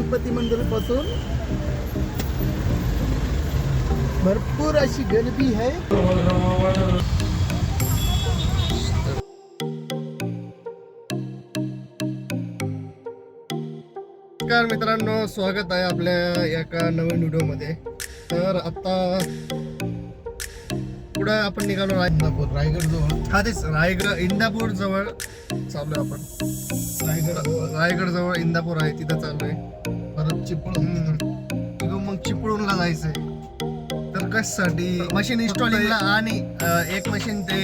गणपती मंदिर पासून भरपूर अशी गर्दी आहे. नमस्कार मित्रांनो, स्वागत आहे आपल्या एका नवीन व्हिडिओ मध्ये. तर आता पुढे आपण निघालो रायगड जवळ. हा तेच रायगड इंदापूर जवळ चाललोय आपण. रायगड जवळ इंदापूर आहे, तिथं चाललोय. परत चिपळूण मग चिपळूणला जायचंय. तर कशासाठी मशीन इन्स्टॉलिंगला आणि एक मशीन ते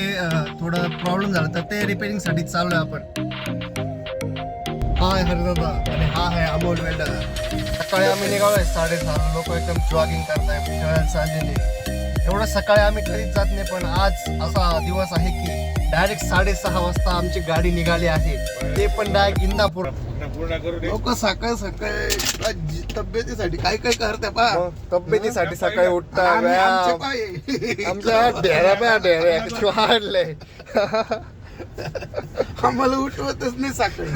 थोडं प्रॉब्लेम झाला, तर ते रिपेअरिंग साठी चाललोय आपण. हाय हरिदादा आणि हा आहे अमोल वेल्डर. सकाळी आम्ही निघालोय 6:30. लोक एकदम जॉगिंग करताय, खेळायला चाललेले. एवढं सकाळी आम्ही कधीच जात नाही, पण आज असा दिवस आहे की डायरेक्ट 6:30 वाजता आमची गाडी निघाली आहे, ते पण डायरेक्ट इंदापूर. लोक सकाळ सकाळी तब्येतीसाठी काय काय करते पा. तब्येतीसाठी सकाळी उठता व्यायाम. आमच्या ढेऱ्या वाढलंय. आम्हाला उठवतच नाही सकाळी.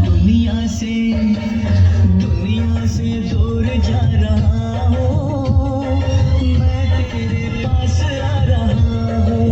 दुनिया से दूर जा रहा हूँ, मैं तेरे पास आ रहा हूँ.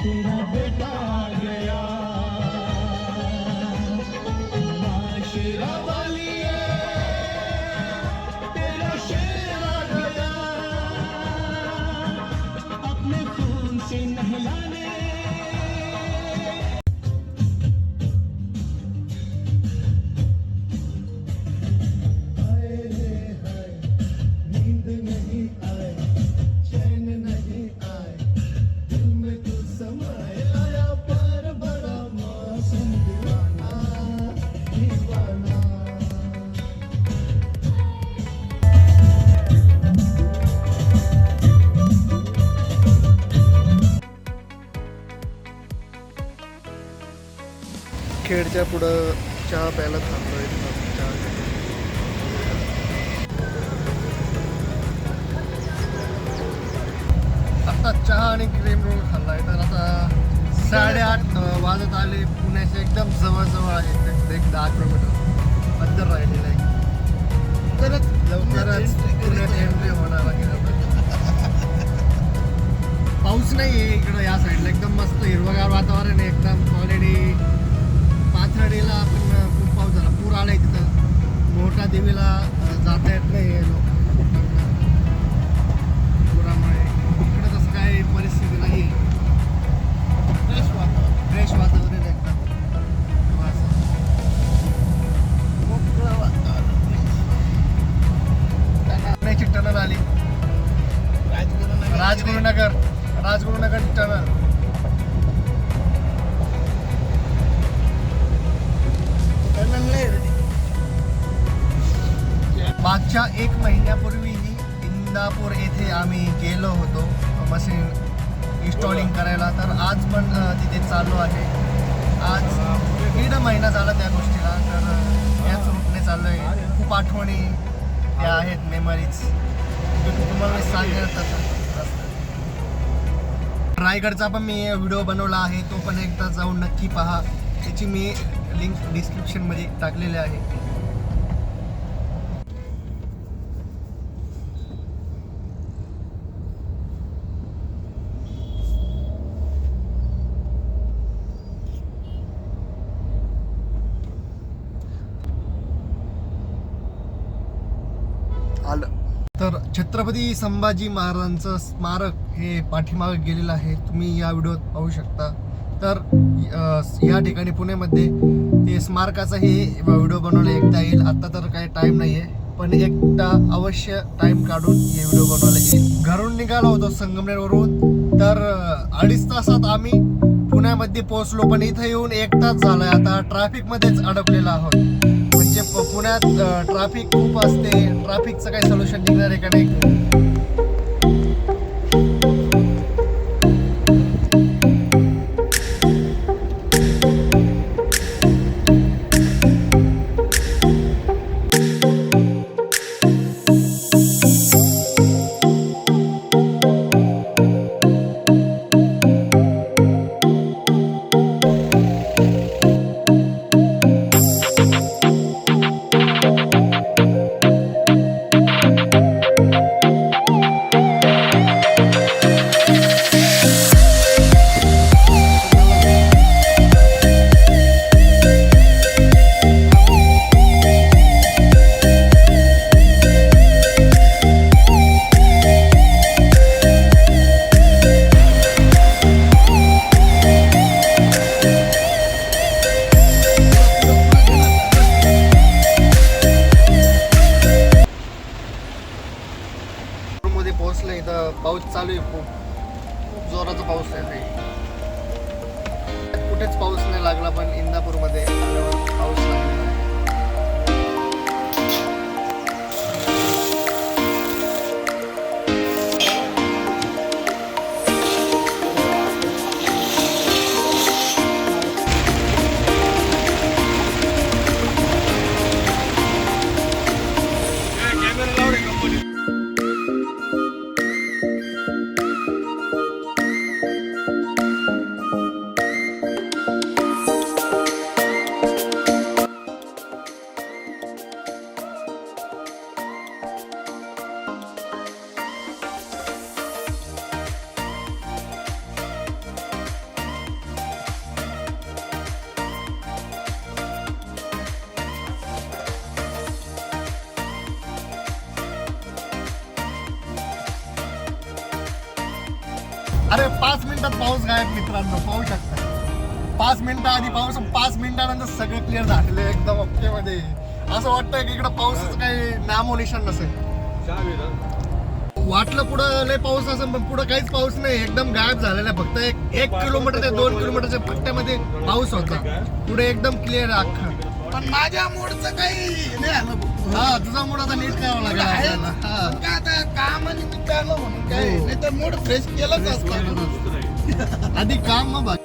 तेरा बेटा आ गया, माशरा वाली तेरा शेर आ गया, अपने खून से नहलाने. नींद नहीं आए, चैन नहीं आए, दिल में तू समाया पर बड़ा मौसम दीवाना दीवाना. खेडच्या पुढं चहा प्यायला थांबलोय. आता चहा आणि क्रीम रोल खाल्लाय. तर आता 8:30 वाजत आले. पुण्याच्या एकदम जवळ आहे, एक 10 किलोमीटर अंतर राहिलेलं आहे. लवकरच पुण्यात एंट्री होणार आहे. पाऊस नाही आहे इकडं या साईडला. एकदम मस्त हिरवगार वातावरण आहे एकदम. ऑलरेडी पाथर्डीला पण खूप पाऊस झाला, पूर आलाय तिथं. मोठा देवीला जाता येत नाही लोक पुरामुळे. इकडे तसं काही परिस्थिती नाही. फ्रेश वातावरण एकदम. पुण्याची टनल आली, राजगुरुनगर टनल. मागच्या 1 महिन्यापूर्वीही इंदापूर येथे आम्ही गेलो होतो मशीन इन्स्टॉलिंग करायला. तर आज पण तिथे चाललो आहे. आज 1.5 महिना झाला त्या गोष्टीला. तर याच रूटने चाललो आहे. खूप आठवणी त्या आहेत, मेमरीज तुम्हाला मी सांगेल तसं. रायगडचा पण मी व्हिडिओ बनवला आहे, तो पण एकदा जाऊन नक्की पहा. त्याची मी लिंक डिस्क्रिप्शनमध्ये टाकलेली आहे. आलं. तर छत्रपती संभाजी महाराजांचं स्मारक हे पाठीमागे गेलेलं आहे, तुम्ही या व्हिडिओत पाहू शकता. तर या ठिकाणी पुण्यामध्ये ते स्मारकाचाही व्हिडिओ बनवला एकदा येईल. आता तर काही टाईम नाही आहे, पण एकदा अवश्य टाइम काढून हे व्हिडिओ बनवायला येईल. घरून निघालो होतो संगमनेरवरून, तर 2.5 तासात आम्ही पुण्यामध्ये पोहोचलो, पण इथं येऊन 1 तास झालाय. आता ट्रॅफिक मध्येच अडकलेलो आहोत. म्हणजे पुण्यात ट्रॅफिक खूप असते, ट्रॅफिकचं काही सोल्युशन निघणार आहे का नाही. मध्ये पोहोचलं. इथं पाऊस चालू आहे, खूप जोराचा पाऊस आहे. कुठेच पाऊस नाही लागला, पण इंदापूरमध्ये पाऊस लागला. अरे 5 मिनिटात पाऊस गायब मित्रांनो, पाहू शकता. 5 मिनिटं आधी पाऊस, 5 मिनिटानंतर सगळं क्लिअर झालेलं आहे एकदम अप्पेमध्ये. असं वाटतंय की इकडं पाऊसच काही नामोनिशाण नसेल. वाटलं पुढं लय पाऊस असेल, पण पुढं काहीच पाऊस नाही, एकदम गायब झालेला आहे. फक्त 1 किलोमीटर ते 2 किलोमीटरच्या पट्ट्यामध्ये पाऊस होता, पुढे एकदम क्लिअर आहे अख्खा. पण माझ्या मूडचं काही नाही आलं. हा, तुझा मूड आता नीट करावा लागेल आपल्याला. हा. का आता कामानिमित्त आलं म्हणून काय, नाही तर मूड फ्रेश केलंच असतं. आधी काम मग बाकी.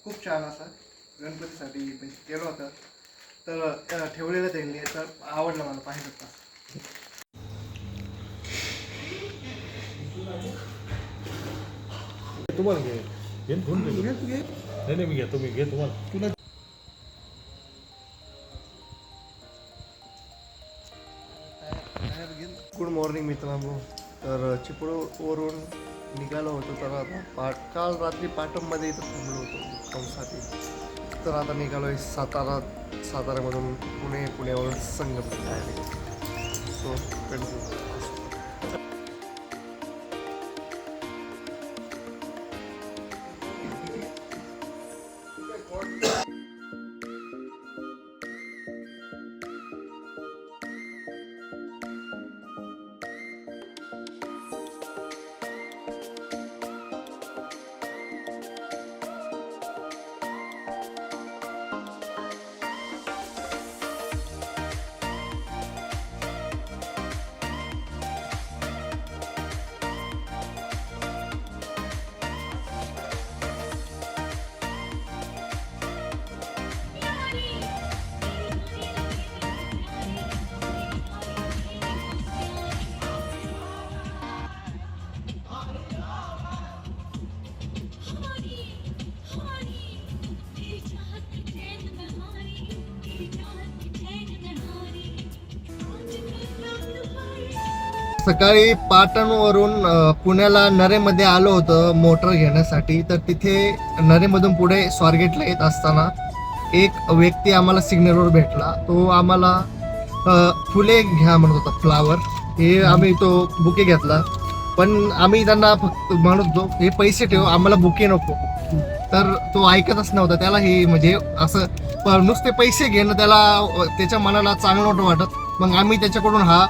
खूप छान असा गणपतीसाठी केलं होतं, तर ठेवलेलं त्यांनी, तर आवडलं मला पाहिजे होता. तुम्हाला घे फोन नाही मी घेतो, मी घे तुम्हाला. गुड मॉर्निंग मित्रांनो. तर चिपळूणवरून निघालो होतो, तर आता काल रात्री पाटणमध्ये इथं थांबलो होतो मुक्कामसाठी. तर आता निघालोय साताऱ्यामधून पुण्यावरून संगमनेर. So continue. सकाळी पाटणवरून पुण्याला नरेमध्ये आलो होतं मोटर घेण्यासाठी. तर तिथे नरेमधून पुढे स्वारगेटला येत असताना एक व्यक्ती आम्हाला सिग्नलवर भेटला. तो आम्हाला फुले घ्या म्हणत होता, फ्लावर. हे आम्ही तो बुके घेतला, पण आम्ही त्यांना फक्त म्हणत होतो हे पैसे ठेव, आम्हाला बुके नको. तर तो ऐकतच नव्हता. त्याला हे म्हणजे असं नुसते पैसे घेणं त्याच्या मनाला चांगलं नव्हतं वाटत. मग आम्ही त्याच्याकडून हा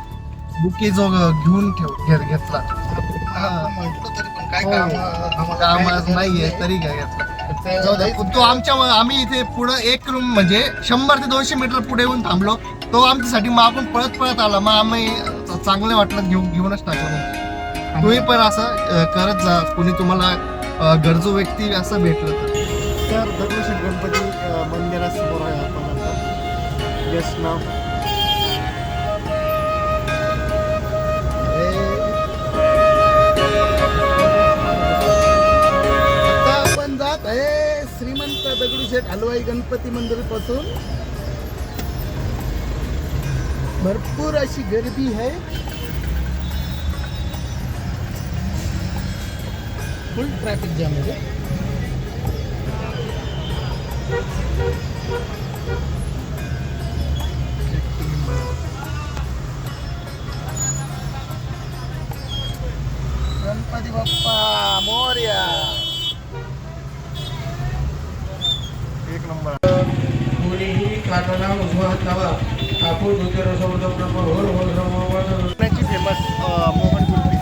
बुके जो घेऊन घेतला. म्हटलं तरी पण काय हो. काम काम नाहीये तरी काय घेतला. जाऊ दे. तो आम्ही इथे पुढे एक रूम म्हणजे 100 ते 200 मीटर पुढे येऊन थांबलो. तो आमच्यासाठी मागून पळत आला. मग आम्ही चांगले वाटलं घेऊनच टाकलं. तुम्ही पण असं करत जा, कोणी तुम्हाला गरजू व्यक्ती असं भेटलं तर. दगडूशेठ गणपती मंदिरासमोर आहे आपण आता. यस नाव आता आपण जात आहे श्रीमंत दगडूशेठ हलवाई गणपती मंदिर पासून. भरपूर अशी गर्दी आहे, फुल ट्रॅफिक जाम आहे. गणपती बाप्पा मोरया. एक नंबर. कोणीही कानाला उजवा हात लावा. आपण ज्योतिरासमोर प्रभू होल होल रमवा. पुण्याची फेमस मोहन कुल्फी.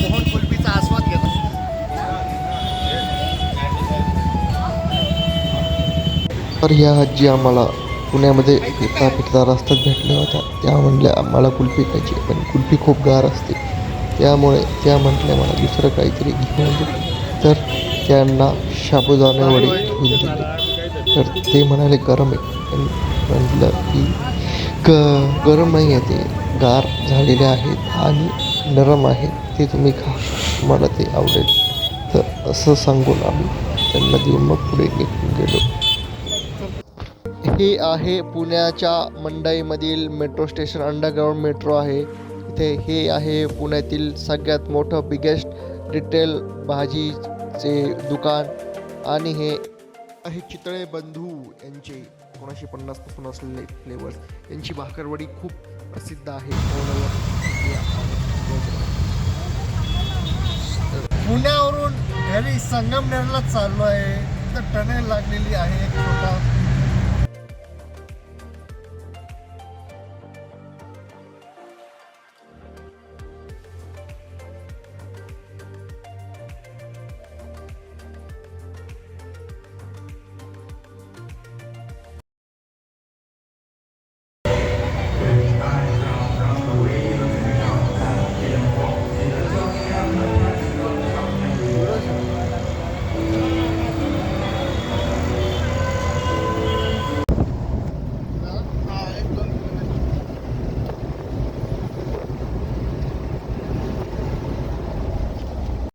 मोहन कुल्फीचा आस्वाद घेतो. तर ह्या आजी आम्हाला पुण्यामध्ये फिरता फिरता रस्त्यात भेटल्या होत्या. त्या म्हणल्या आम्हाला कुल्फी खायची, पण कुल्फी खूप गार असते. त्यामुळे त्या म्हटल्या मला दुसरं काहीतरी घेऊन दे. तर त्यांना साबुदाणे वडे घेऊन दिले. तर ते म्हणाले गरम आहे. म्हटलं की गरम नाही आहे, ते गार झालेले आहेत आणि नरम आहेत, ते तुम्ही खा, मला ते आवडेल. तर असं सांगून आम्ही त्यांना देऊन मग पुढे निघून गेलो. हे आहे पुण्याच्या मंडईमधील मेट्रो स्टेशन. अंडरग्राऊंड मेट्रो आहे इथे. हे आहे पुण्यातील सगळ्यात मोठं बिगेस्ट रिटेल भाजीचे दुकान. आणि हे आहे चितळे बंधू यांचे 1950 पासून असलेले फ्लेवर्स. यांची भाकरवडी खूप प्रसिद्ध आहे. पुण्यावरून घरी संगमनेरला चाललो आहे. तर टनेल लागलेली आहे एक छोटा.